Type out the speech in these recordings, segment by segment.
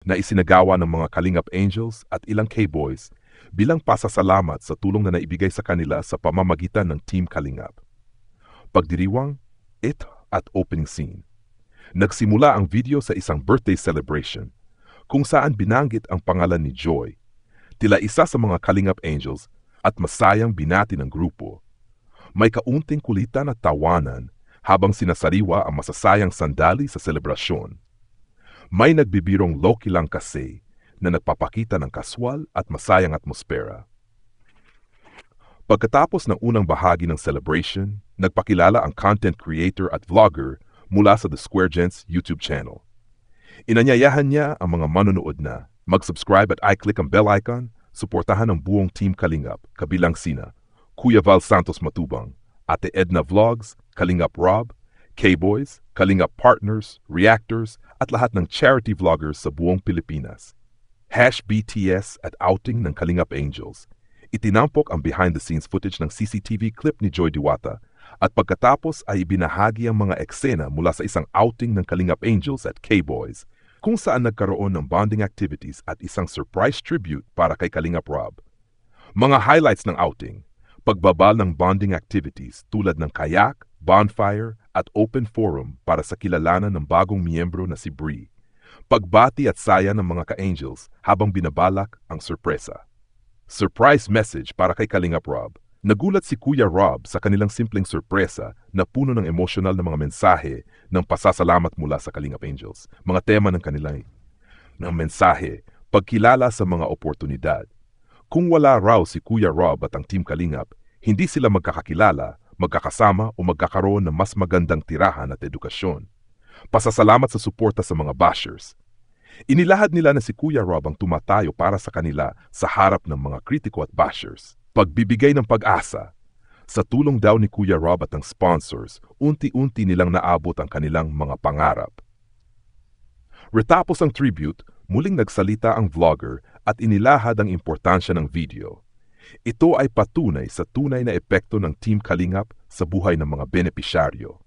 na isinagawa ng mga Kalingap Angels at ilang K-Boys bilang pasasalamat sa tulong na naibigay sa kanila sa pamamagitan ng Team Kalingap. Pagdiriwang, it at opening scene. Nagsimula ang video sa isang birthday celebration kung saan binanggit ang pangalan ni Joy, tila isa sa mga Kalingap Angels at masayang binati ng grupo. May kaunting kulitan at tawanan habang sinasariwa ang masasayang sandali sa selebrasyon. May nagbibirong low-key lang kasi na nagpapakita ng kaswal at masayang atmosfera. Pagkatapos ng unang bahagi ng celebration, nagpakilala ang content creator at vlogger mula sa The Square Gents YouTube channel. Inanyayahan niya ang mga manonood na mag-subscribe at i-click ang bell icon, suportahan ang buong Team Kalingap, kabilang sina Kuya Val Santos Matubang, Ate Edna Vlogs, Kalingap Rob, K-Boys, Kalingap Partners, Reactors, at lahat ng charity vloggers sa buong Pilipinas. #BTS at outing ng Kalingap Angels. Itinampok ang behind-the-scenes footage ng CCTV clip ni Joy Diwata at pagkatapos ay ibinahagi ang mga eksena mula sa isang outing ng Kalingap Angels at K-Boys kung saan nagkaroon ng bonding activities at isang surprise tribute para kay Kalingap Rob. Mga highlights ng outing, pagbabal ng bonding activities tulad ng kayak, bonfire at open forum para sa kilalanan ng bagong miyembro na si Bree. Pagbati at saya ng mga ka-angels habang binabalak ang sorpresa. Surprise message para kay Kalingap Rob. Nagulat si Kuya Rob sa kanilang simpleng sorpresa na puno ng emosyonal na mga mensahe ng pasasalamat mula sa Kalingap Angels. Mga tema ng kanilang mensahe, pagkilala sa mga oportunidad. Kung wala raw si Kuya Rob at ang Team Kalingap, hindi sila magkakakilala, magkakasama o magkakaroon ng mas magandang tirahan at edukasyon. Pasasalamat sa suporta sa mga bashers. Inilahad nila na si Kuya Rob ang tumatayo para sa kanila sa harap ng mga kritiko at bashers. Pagbibigay ng pag-asa. Sa tulong daw ni Kuya Rob at ang sponsors, unti-unti nilang naabot ang kanilang mga pangarap. Retapos ang tribute, muling nagsalita ang vlogger at inilahad ang importansya ng video. Ito ay patunay sa tunay na epekto ng Team Kalingap sa buhay ng mga benepisyaryo.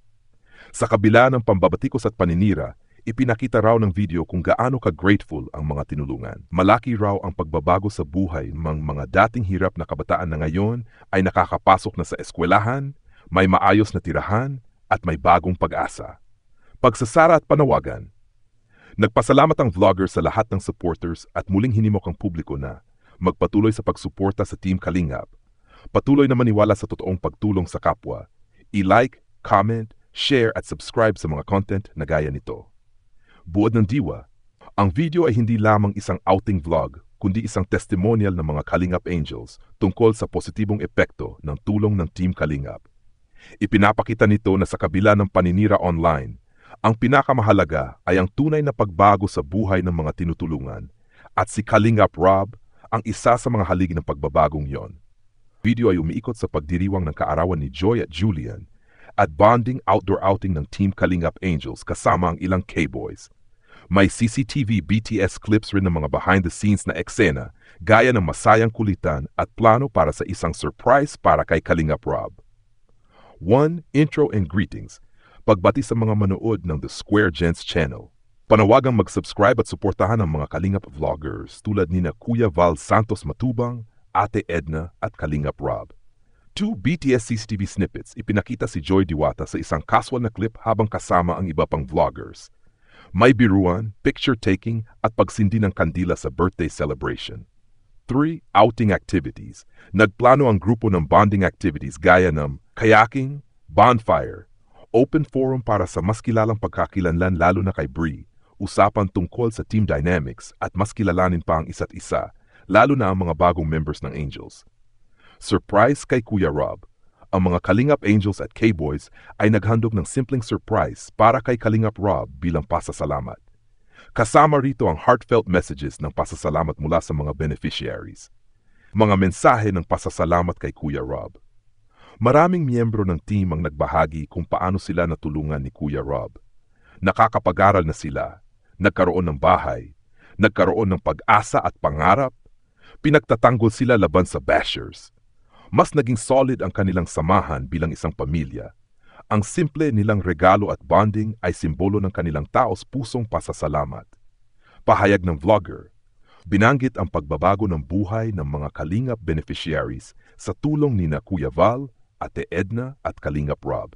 Sa kabila ng pambabatikos at paninira, ipinakita raw ng video kung gaano ka-grateful ang mga tinulungan. Malaki raw ang pagbabago sa buhay ng mga dating hirap na kabataan na ngayon ay nakakapasok na sa eskwelahan, may maayos na tirahan, at may bagong pag-asa. Pagsasara at panawagan. Nagpasalamat ang vlogger sa lahat ng supporters at muling hinimok ang publiko na magpatuloy sa pagsuporta sa Team Kalingap. Patuloy na maniwala sa totoong pagtulong sa kapwa. I-like, comment, share at subscribe sa mga content na gaya nito. Buod ng diwa, ang video ay hindi lamang isang outing vlog, kundi isang testimonial ng mga Kalingap Angels tungkol sa positibong epekto ng tulong ng Team Kalingap. Ipinapakita nito na sa kabila ng paninira online, ang pinakamahalaga ay ang tunay na pagbago sa buhay ng mga tinutulungan at si Kalingap Rob ang isa sa mga haligi ng pagbabagong yon. Video ay umiikot sa pagdiriwang ng kaarawan ni Joy at Julian at bonding outdoor outing ng Team Kalingap Angels kasama ang ilang K-Boys. May CCTV BTS clips rin ng mga behind-the-scenes na eksena gaya ng masayang kulitan at plano para sa isang surprise para kay Kalingap Rob. 1. Intro and greetings. Pagbati sa mga manood ng The Square Gents channel. Panawagang mag-subscribe at suportahan ang mga Kalingap vloggers tulad ni na Kuya Val Santos Matubang, Ate Edna at Kalingap Rob. 2 BTS CCTV snippets, ipinakita si Joy Diwata sa isang casual na clip habang kasama ang iba pang vloggers. May biruan, picture-taking at pagsindi ng kandila sa birthday celebration. 3 Outing activities. Nagplano ang grupo ng bonding activities gaya ng kayaking, bonfire, open forum para sa mas kilalang pagkakilanlan lalo na kay Bree, usapan tungkol sa team dynamics at mas kilalanin pa ang isa't isa, lalo na ang mga bagong members ng Angels. Surprise kay Kuya Rob. Ang mga Kalingap Angels at K-Boys ay naghandog ng simpleng surprise para kay Kalingap Rob bilang pasasalamat. Kasama rito ang heartfelt messages ng pasasalamat mula sa mga beneficiaries. Mga mensahe ng pasasalamat kay Kuya Rob. Maraming miyembro ng team ang nagbahagi kung paano sila natulungan ni Kuya Rob. Nakakapag-aral na sila, nagkaroon ng bahay, nagkaroon ng pag-asa at pangarap, pinagtatanggol sila laban sa bashers. Mas naging solid ang kanilang samahan bilang isang pamilya. Ang simple nilang regalo at bonding ay simbolo ng kanilang taos pusong pasasalamat. Pahayag ng vlogger, binanggit ang pagbabago ng buhay ng mga Kalingap beneficiaries sa tulong ni Kuya Val, Ate Edna at Kalingap Rob.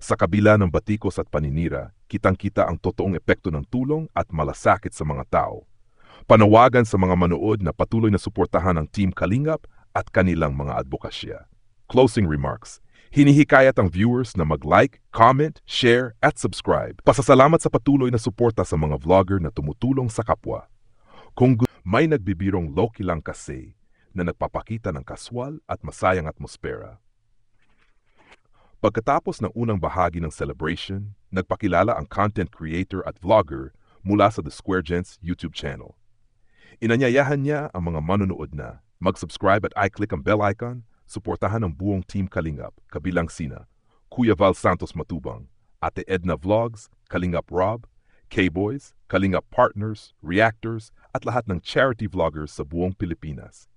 Sa kabila ng batikos at paninira, kitang-kita ang totoong epekto ng tulong at malasakit sa mga tao. Panawagan sa mga manood na patuloy na suportahan ang Team Kalingap at kanilang mga advokasya. Closing remarks. Hinihikayat ang viewers na mag-like, comment, share at subscribe. Pasasalamat sa patuloy na suporta sa mga vlogger na tumutulong sa kapwa. Kung may nagbibirong low-key lang kasi na nagpapakita ng kaswal at masayang atmosfera. Pagkatapos ng unang bahagi ng celebration, nagpakilala ang content creator at vlogger mula sa The Square Gents YouTube channel. Inanyayahan niya ang mga manonood na mag-subscribe at i-click ang bell icon, suportahan ang buong Team Kalingap, kabilang sina Kuya Val Santos Matubang, Ate Edna Vlogs, Kalingap Rob, K-Boys, Kalingap Partners, Reactors at lahat ng charity vloggers sa buong Pilipinas.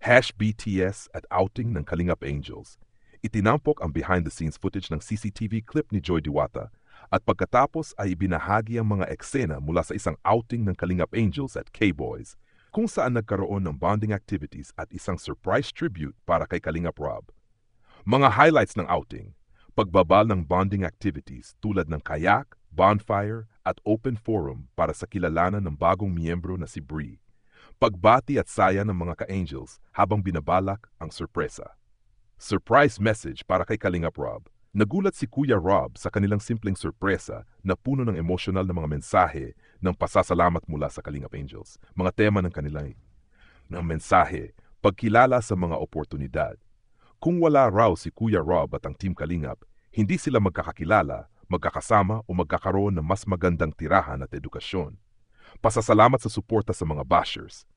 #BTS at outing ng Kalingap Angels. Itinampok ang behind-the-scenes footage ng CCTV clip ni Joy Diwata at pagkatapos ay ibinahagi ang mga eksena mula sa isang outing ng Kalingap Angels at K-Boys kung saan nagkaroon ng bonding activities at isang surprise tribute para kay Kalingap Rob. Mga highlights ng outing, pagbabal ng bonding activities tulad ng kayak, bonfire at open forum para sa kilalanan ng bagong miyembro na si Bree. Pagbati at saya ng mga ka-angels habang binabalak ang sorpresa. Surprise message para kay Kalingap Rob. Nagulat si Kuya Rob sa kanilang simpleng sorpresa na puno ng emosyonal na mga mensahe ng pasasalamat mula sa Kalingap Angels. Mga tema ng kanilang mensahe, pagkilala sa mga oportunidad. Kung wala raw si Kuya Rob at ang Team Kalingap, hindi sila magkakakilala, magkakasama o magkakaroon ng mas magandang tirahan at edukasyon. Pasasalamat sa suporta sa mga bashers.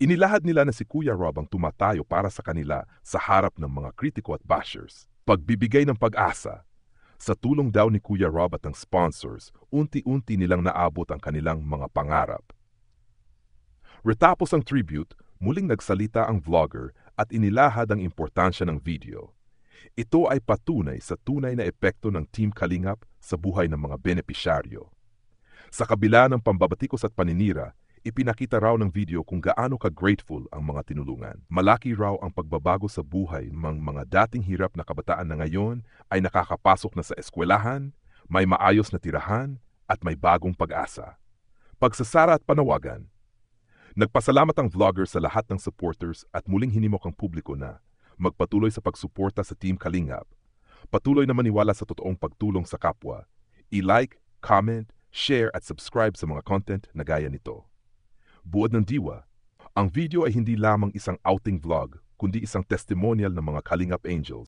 Inilahad nila na si Kuya Rob ang tumatayo para sa kanila sa harap ng mga kritiko at bashers. Pagbibigay ng pag-asa. Sa tulong daw ni Kuya Rob at ng sponsors, unti-unti nilang naabot ang kanilang mga pangarap. Retapos ang tribute, muling nagsalita ang vlogger at inilahad ang importansya ng video. Ito ay patunay sa tunay na epekto ng Team Kalingap sa buhay ng mga benepisyaryo. Sa kabila ng pambabatikos at paninira, ipinakita raw ng video kung gaano ka-grateful ang mga tinulungan. Malaki raw ang pagbabago sa buhay ng mga dating hirap na kabataan na ngayon ay nakakapasok na sa eskwelahan, may maayos na tirahan, at may bagong pag-asa. Pagsasara at panawagan. Nagpasalamat ang vlogger sa lahat ng supporters at muling hinimok ang publiko na magpatuloy sa pagsuporta sa Team Kalingap. Patuloy na maniwala sa totoong pagtulong sa kapwa. I-like, comment, share at subscribe sa mga content na gaya nito. Buod ng diwa, ang video ay hindi lamang isang outing vlog, kundi isang testimonial ng mga Kalingap Angels